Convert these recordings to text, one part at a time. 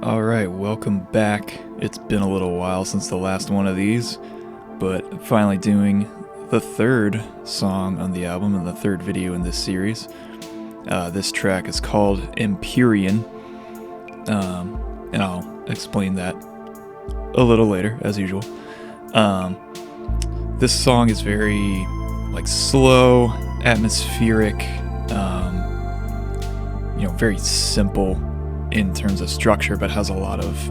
Alright, welcome back. It's been a little while since the last one of these, but finally doing the third song on the album and the third video in this series. This track is called Empyrean, and I'll explain that a little later, as usual. This song is very slow, atmospheric, very simple in terms of structure, but has a lot of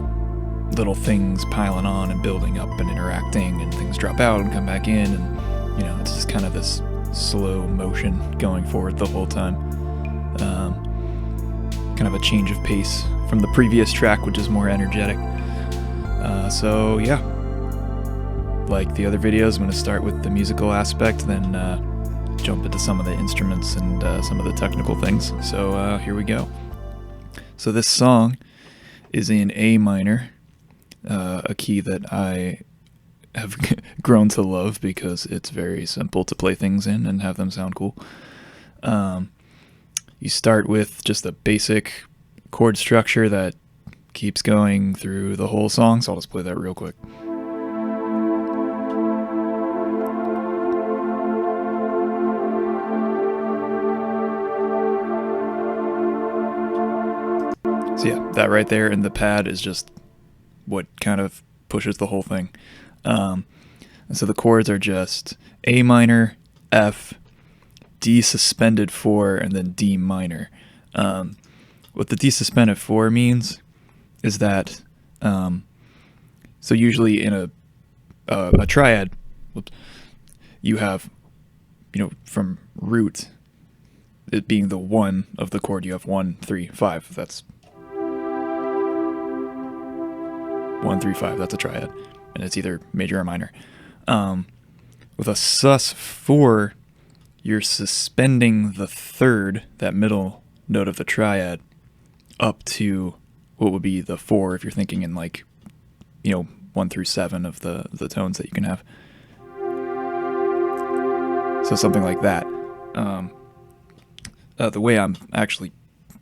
little things piling on and building up and interacting, and things drop out and come back in, and it's just kind of this slow motion going forward the whole time. Kind of a change of pace from the previous track, which is more energetic. So yeah, like the other videos, I'm going to start with the musical aspect, then jump into some of the instruments and some of the technical things. So here we go. So this song is in A minor, a key that I have grown to love because it's very simple to play things in and have them sound cool. You start with just a basic chord structure that keeps going through the whole song, so I'll just play that real quick. So yeah, that right there in the pad is just what kind of pushes the whole thing. And so the chords are just A minor, F, D suspended 4, and then D minor. What the D suspended 4 means is that, so usually in a triad, you have, from root, it being the 1 of the chord, you have 1, 3, 5. That's 1, 3, 5. That's a triad, and it's either major or minor. With a sus 4, you're suspending the third, that middle note of the triad, up to what would be the 4 if you're thinking in 1 through 7 of the tones that you can have. So something like that. The way I'm actually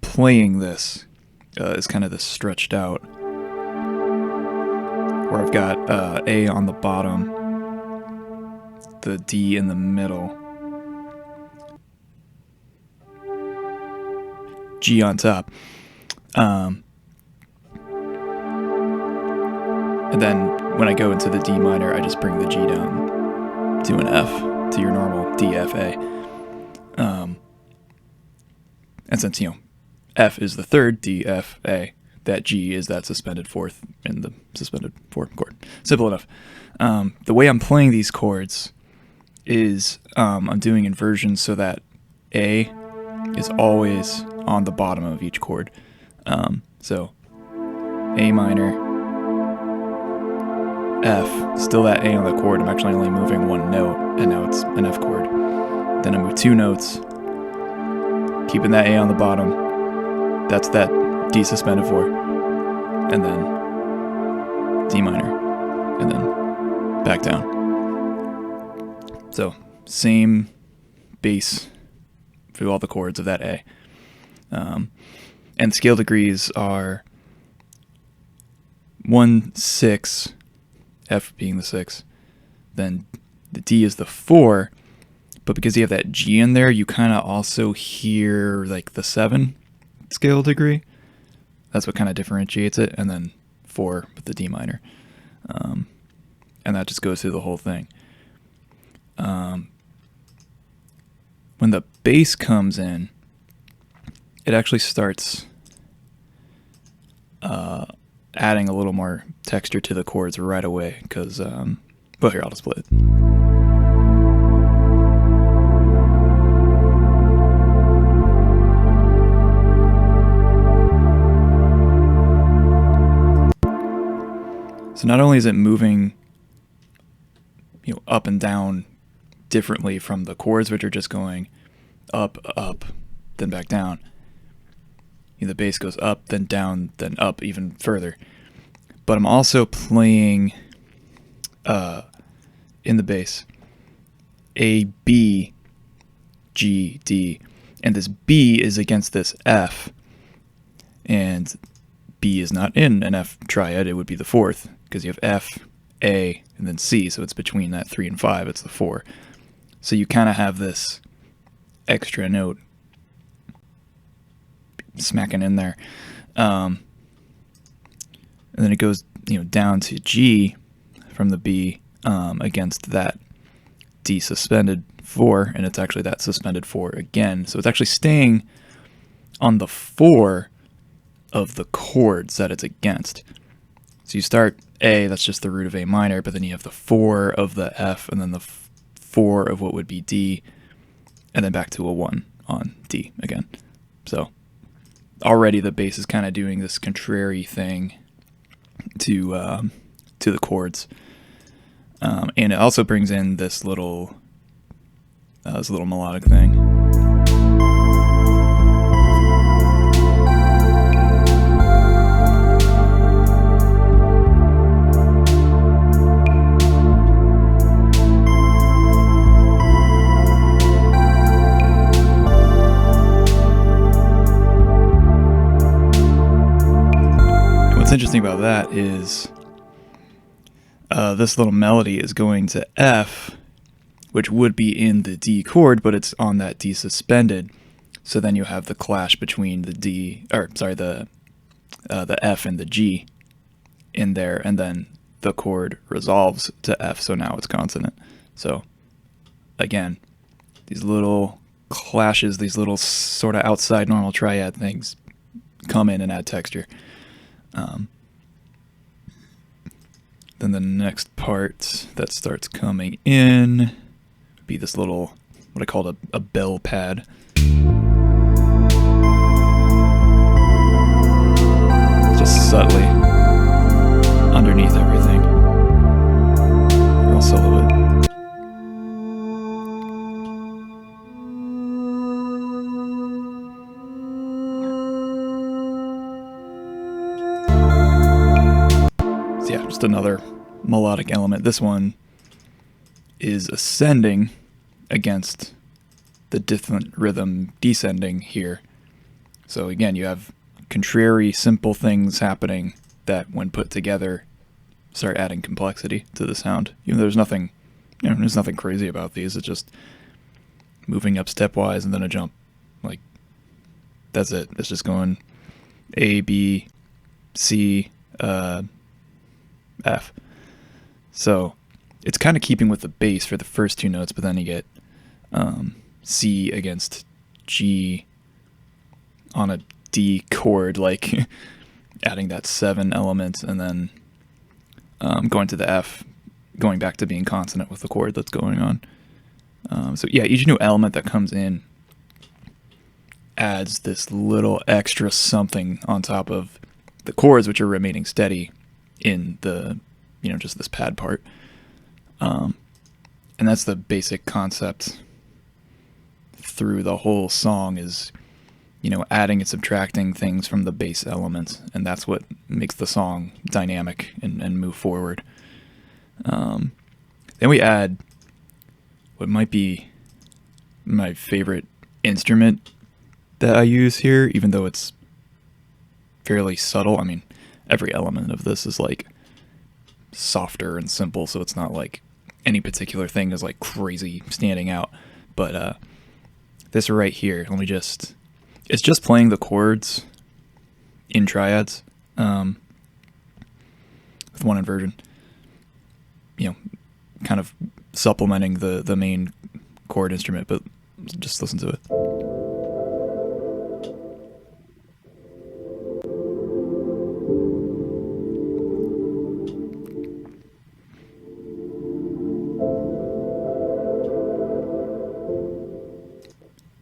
playing this is kind of this stretched out, where I've got A on the bottom, the D in the middle, G on top, and then when I go into the D minor, I just bring the G down to an F, to your normal D, F, A. And since, F is the third, D, F, A, that G is that suspended fourth in the suspended 4 chord. Simple enough. The way I'm playing these chords is I'm doing inversions so that A is always on the bottom of each chord. So A minor, F, still that A on the chord. I'm actually only moving one note, and now it's an F chord. Then I move 2 notes, keeping that A on the bottom. That's that D suspended 4, and then D minor, and then back down. So same bass through all the chords of that A. And scale degrees are 1, 6, F being the 6, then the D is the 4, but because you have that G in there, you kind of also hear the 7 scale degree. That's what kind of differentiates it, and then 4 with the D minor. And that just goes through the whole thing. When the bass comes in, it actually starts adding a little more texture to the chords right away, because, well, here, I'll just play it. So not only is it moving, up and down differently from the chords, which are just going up, up, then back down. The bass goes up, then down, then up even further. But I'm also playing in the bass A, B, G, D, and this B is against this F, and B is not in an F triad, it would be the fourth, because you have F, A, and then C, so it's between that 3 and 5, it's the 4. So you kind of have this extra note smacking in there. And then it goes, down to G from the B against that D suspended 4, and it's actually that suspended 4 again. So it's actually staying on the 4 of the chords that it's against. So you start A, that's just the root of A minor, but then you have the 4 of the F, and then the 4 of what would be D, and then back to a 1 on D again. So already the bass is kind of doing this contrary thing to the chords, and it also brings in this little melodic thing. What's interesting about that is this little melody is going to F, which would be in the D chord, but it's on that D suspended. So then you have the clash between the F and the G in there, and then the chord resolves to F, so now it's consonant. So again, these little clashes, these little sort of outside normal triad things come in and add texture. Then the next part that starts coming in would be this little, what I called a bell pad. Just subtly underneath everything. Or I'll solo it. So yeah, just another melodic element. This one is ascending against the different rhythm descending here. So again, you have contrary, simple things happening that, when put together, start adding complexity to the sound. Even though there's nothing crazy about these. It's just moving up stepwise and then a jump. Like, that's it. It's just going A, B, C, F. So it's kind of keeping with the bass for the first two notes, but then you get C against G on a D chord, like adding that 7 element, and then going to the F, going back to being consonant with the chord that's going on. So yeah, each new element that comes in adds this little extra something on top of the chords, which are remaining steady in the, just this pad part. And that's the basic concept through the whole song is, adding and subtracting things from the bass elements, and that's what makes the song dynamic and move forward. Then we add what might be my favorite instrument that I use here, even though it's fairly subtle. I mean, every element of this is like softer and simple, so it's not like any particular thing is like crazy standing out. But this right here, it's just playing the chords in triads with one inversion, kind of supplementing the main chord instrument, but just listen to it.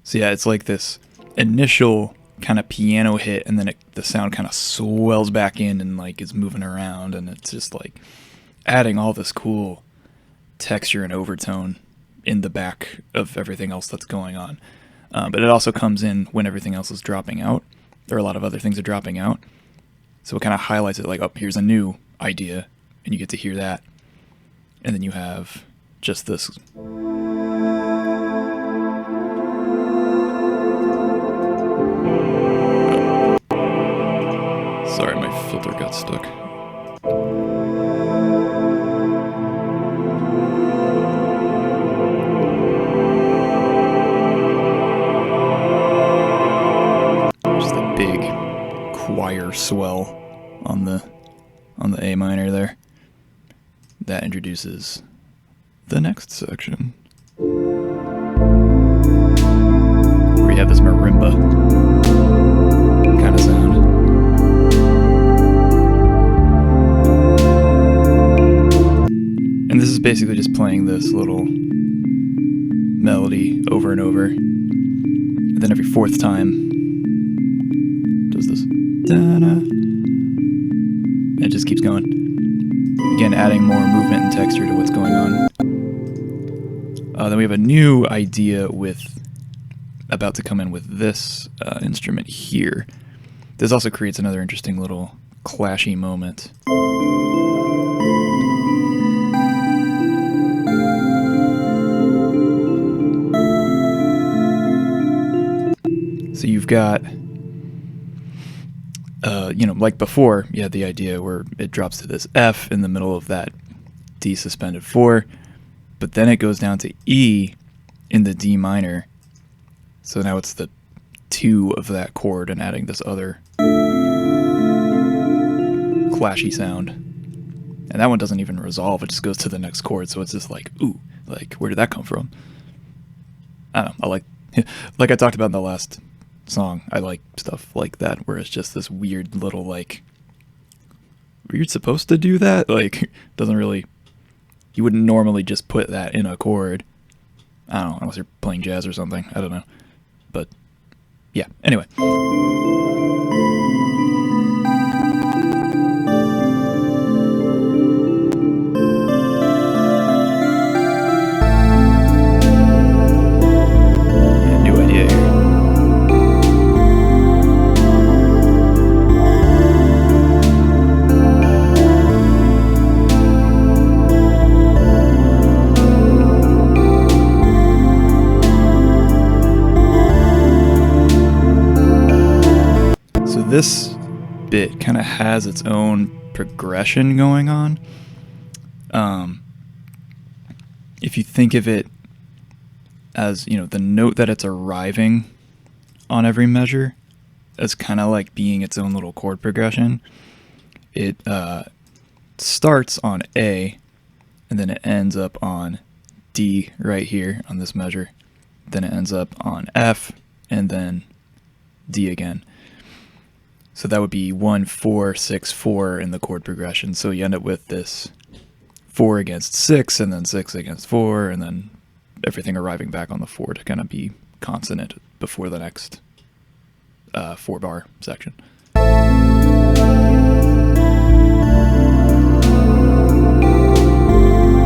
So yeah, it's like this initial kind of piano hit, and then the sound kind of swells back in and like is moving around, and it's just like adding all this cool texture and overtone in the back of everything else that's going on. But it also comes in when everything else is dropping out, or a lot of other things are dropping out. So it kind of highlights it, like, oh, here's a new idea, and you get to hear that. And then you have just this. Sorry, my filter got stuck. Just a big choir swell on the A minor there. That introduces the next section. Where you have this marimba kind of sound. And this is basically just playing this little melody over and over. And then every fourth time does this. Da-da. It just keeps going. Again, adding more movement and texture to what's going on. Then we have a new idea about to come in with this instrument here. This also creates another interesting little clashy moment. So you've got, like before, you had the idea where it drops to this F in the middle of that D suspended 4, but then it goes down to E in the D minor. So now it's the 2 of that chord and adding this other clashy sound. And that one doesn't even resolve, it just goes to the next chord, so it's just like, ooh, like, where did that come from? I don't know, like I talked about in the last song, I like stuff like that, where it's just this weird little, like, were you supposed to do that? Like, doesn't really, you wouldn't normally just put that in a chord. I don't know, unless you're playing jazz or something, I don't know. But, yeah, anyway. This bit kind of has its own progression going on. If you think of it as, the note that it's arriving on every measure as kind of like being its own little chord progression, it starts on A, and then it ends up on D right here on this measure. Then it ends up on F, and then D again. So that would be 1, 4, 6, 4 in the chord progression. So you end up with this 4 against 6, and then 6 against 4, and then everything arriving back on the 4 to kind of be consonant before the next 4-bar section.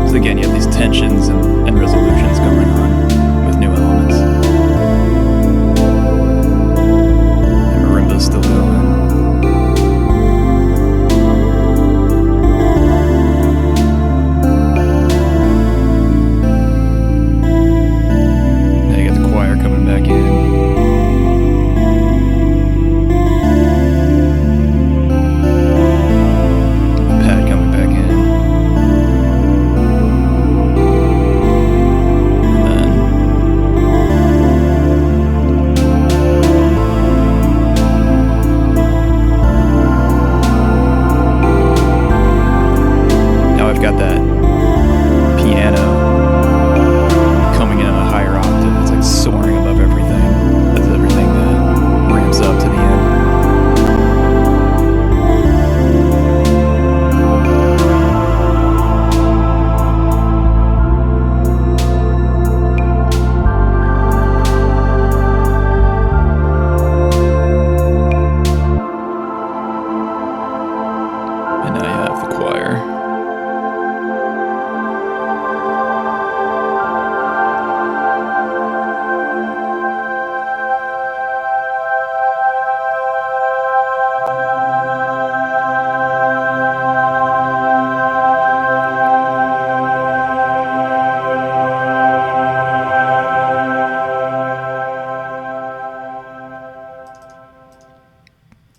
So again, you have these tensions and resolutions going on with new elements. The marimba's still going.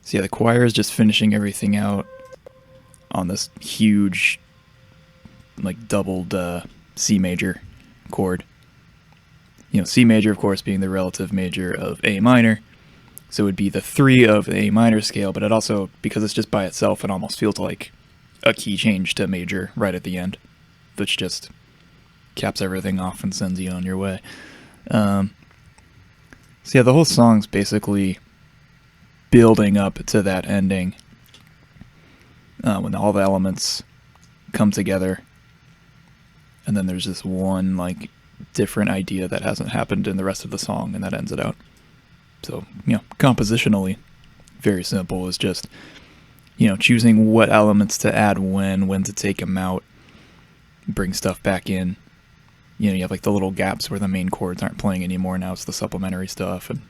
So yeah, the choir is just finishing everything out on this huge, like doubled C major chord. You know, C major, of course, being the relative major of A minor. So it would be the 3 of the A minor scale, but it also, because it's just by itself, it almost feels like a key change to major right at the end, which just caps everything off and sends you on your way. So yeah, the whole song's basically building up to that ending when all the elements come together, and then there's this one like different idea that hasn't happened in the rest of the song, and that ends it out. So, you know, compositionally, very simple. It's just, you know, choosing what elements to add when to take them out, bring stuff back in. You know, you have like the little gaps where the main chords aren't playing anymore. Now it's the supplementary stuff, and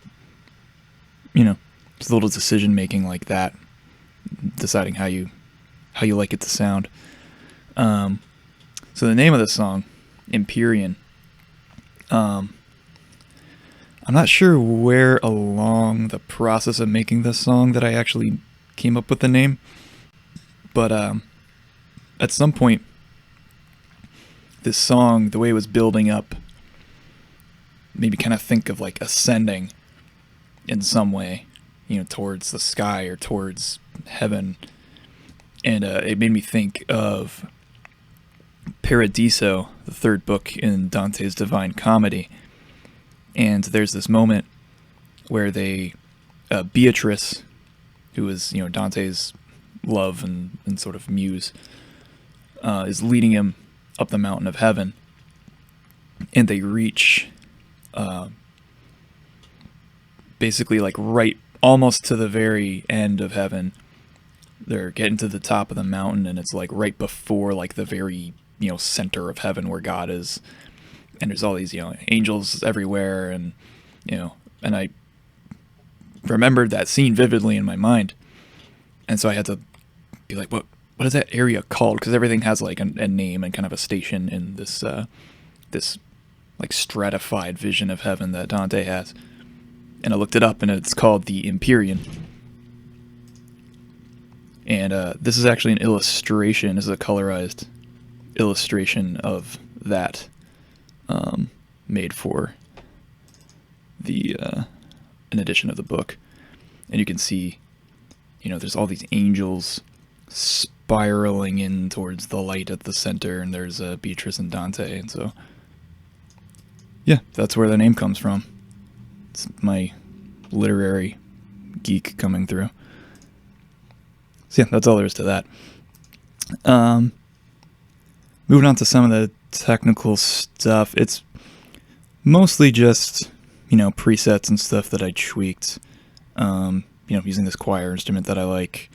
you know, just a little decision making like that, deciding how you like it to sound. So the name of the song, Empyrean. I'm not sure where along the process of making this song that I actually came up with the name, but at some point, this song, the way it was building up, maybe kind of think of like ascending in some way, you know, towards the sky or towards heaven, and it made me think of Paradiso, the third book in Dante's Divine Comedy. And there's this moment where Beatrice, who is, you know, Dante's love and sort of muse, is leading him up the mountain of heaven, and they reach basically like right almost to the very end of heaven. They're getting to the top of the mountain, and it's like right before like the very, you know, center of heaven where God is. And there's all these, you know, angels everywhere, and, you know, and I remembered that scene vividly in my mind. And so I had to be like, what is that area called? Because everything has like a name and kind of a station in this this like stratified vision of heaven that Dante has. And I looked it up, and it's called the Empyrean. And this is actually an illustration. This is a colorized illustration of that. Made for the an edition of the book, and you can see, you know, there's all these angels spiraling in towards the light at the center, and there's Beatrice and Dante, and so yeah, that's where the name comes from. It's my literary geek coming through. So yeah, that's all there is to that. Moving on to some of the technical stuff, it's mostly just, you know, presets and stuff that I tweaked, you know, using this choir instrument that I like,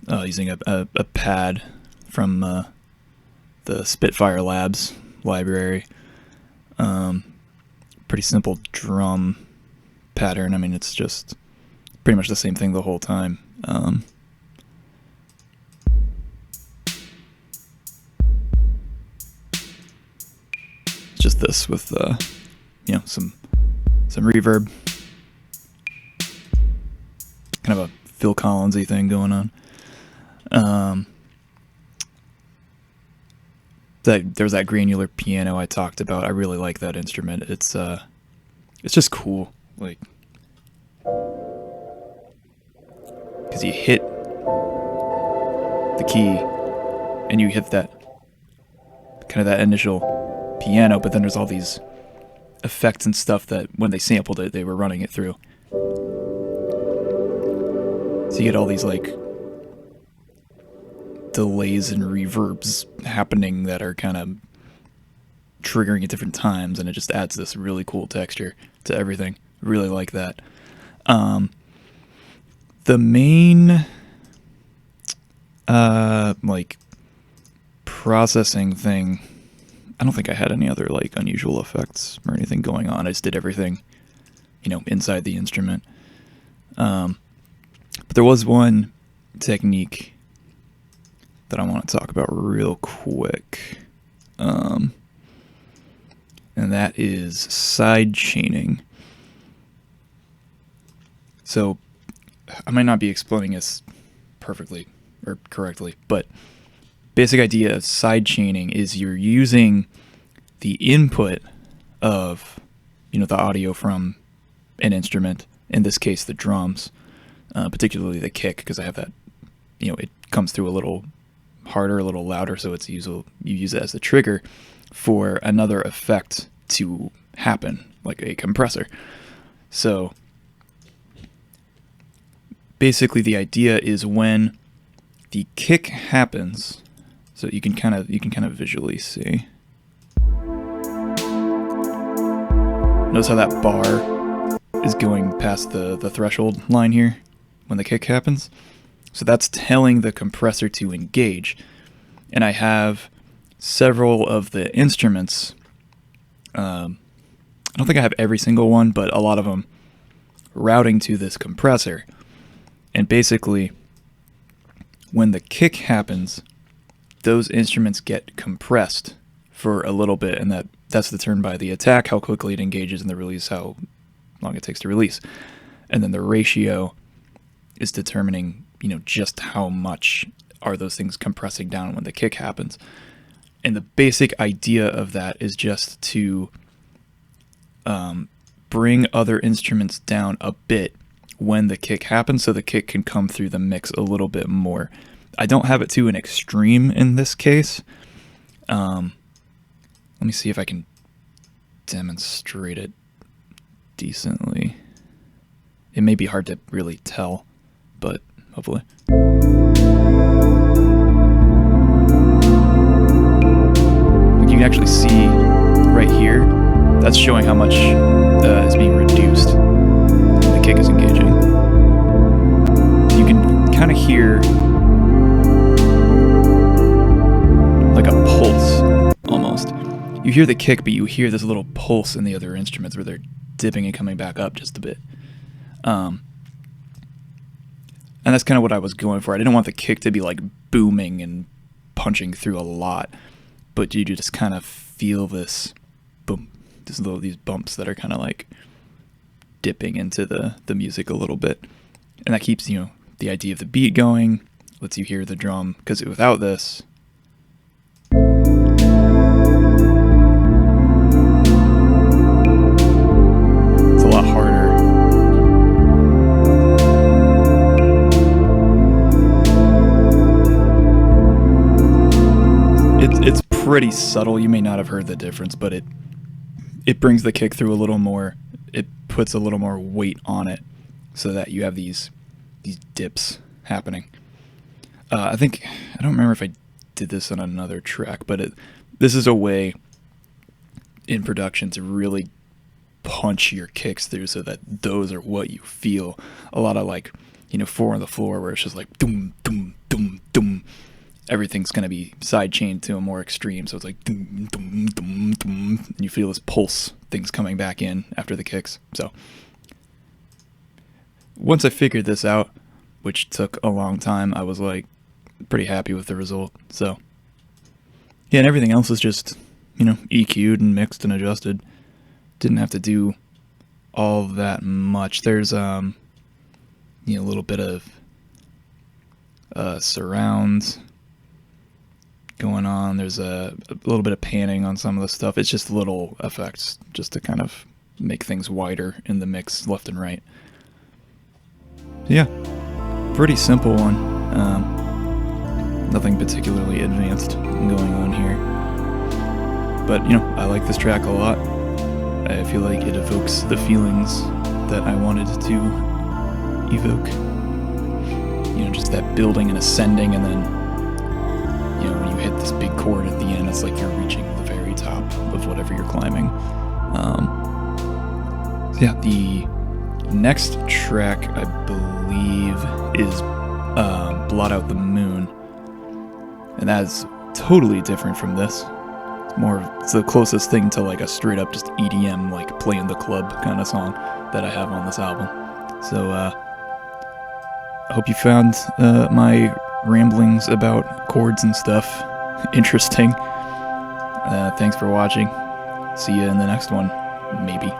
using a pad from the Spitfire Labs library, pretty simple drum pattern. I mean, it's just pretty much the same thing the whole time. Just this with you know, some reverb, kind of a Phil Collins-y thing going on. There's that granular piano I talked about. I really like that instrument. It's just cool, like, because you hit the key and you hit that kind of that initial piano, but then there's all these effects and stuff that when they sampled it, they were running it through. So you get all these like delays and reverbs happening that are kind of triggering at different times, and it just adds this really cool texture to everything. Really like that. The main like processing thing, I don't think I had any other like unusual effects or anything going on. I just did everything, you know, inside the instrument. But there was one technique that I want to talk about real quick. And that is sidechaining. So I might not be explaining this perfectly or correctly, but basic idea of sidechaining is you're using the input of, the audio from an instrument, in this case the drums, particularly the kick, because I have that, it comes through a little harder, a little louder, so it's you use it as the trigger for another effect to happen, like a compressor. So basically the idea is when the kick happens, so you can kind of visually see. Notice how that bar is going past the threshold line here when the kick happens. So that's telling the compressor to engage. And I have several of the instruments. I don't think I have every single one, but a lot of them routing to this compressor. And basically, when the kick happens, those instruments get compressed for a little bit, and that's determined by the attack, how quickly it engages, and the release, how long it takes to release. And then the ratio is determining, just how much are those things compressing down when the kick happens. And the basic idea of that is just to bring other instruments down a bit when the kick happens, so the kick can come through the mix a little bit more. I don't have it to an extreme in this case. Let me see if I can demonstrate it decently. It may be hard to really tell, but hopefully. You can actually see right here, that's showing how much is being reduced when the kick is engaging. You can kind of hear like a pulse, almost. You hear the kick, but you hear this little pulse in the other instruments where they're dipping and coming back up just a bit. And that's kind of what I was going for. I didn't want the kick to be like booming and punching through a lot, but you just kind of feel this boom, these bumps that are kind of like dipping into the music a little bit. And that keeps, the idea of the beat going, lets you hear the drum, because without this, it's a lot harder. It's pretty subtle. You may not have heard the difference, but it brings the kick through a little more. It puts a little more weight on it, so that you have these dips happening. I don't remember if I did this on another track, but this is a way in production to really punch your kicks through, so that those are what you feel. A lot of like, 4 on the floor, where it's just like doom, doom, doom, doom. Everything's going to be sidechained to a more extreme, so it's like doom, doom, doom, doom, and you feel this pulse, things coming back in after the kicks. So once I figured this out, which took a long time, I was like pretty happy with the result. So yeah, and everything else is just, EQ'd and mixed and adjusted. Didn't have to do all that much. There's a little bit of surround going on. There's a little bit of panning on some of the stuff. It's just little effects just to kind of make things wider in the mix left and right. Yeah, pretty simple one. Nothing particularly advanced going on here. But, I like this track a lot. I feel like it evokes the feelings that I wanted to evoke. Just that building and ascending, and then, when you hit this big chord at the end, it's like you're reaching the very top of whatever you're climbing. So yeah, the next track, I believe, is Blot Out the Moon. And that's totally different from this. It's the closest thing to like a straight up just EDM, like play in the club kind of song that I have on this album. So I hope you found my ramblings about chords and stuff interesting. Thanks for watching. See you in the next one, maybe.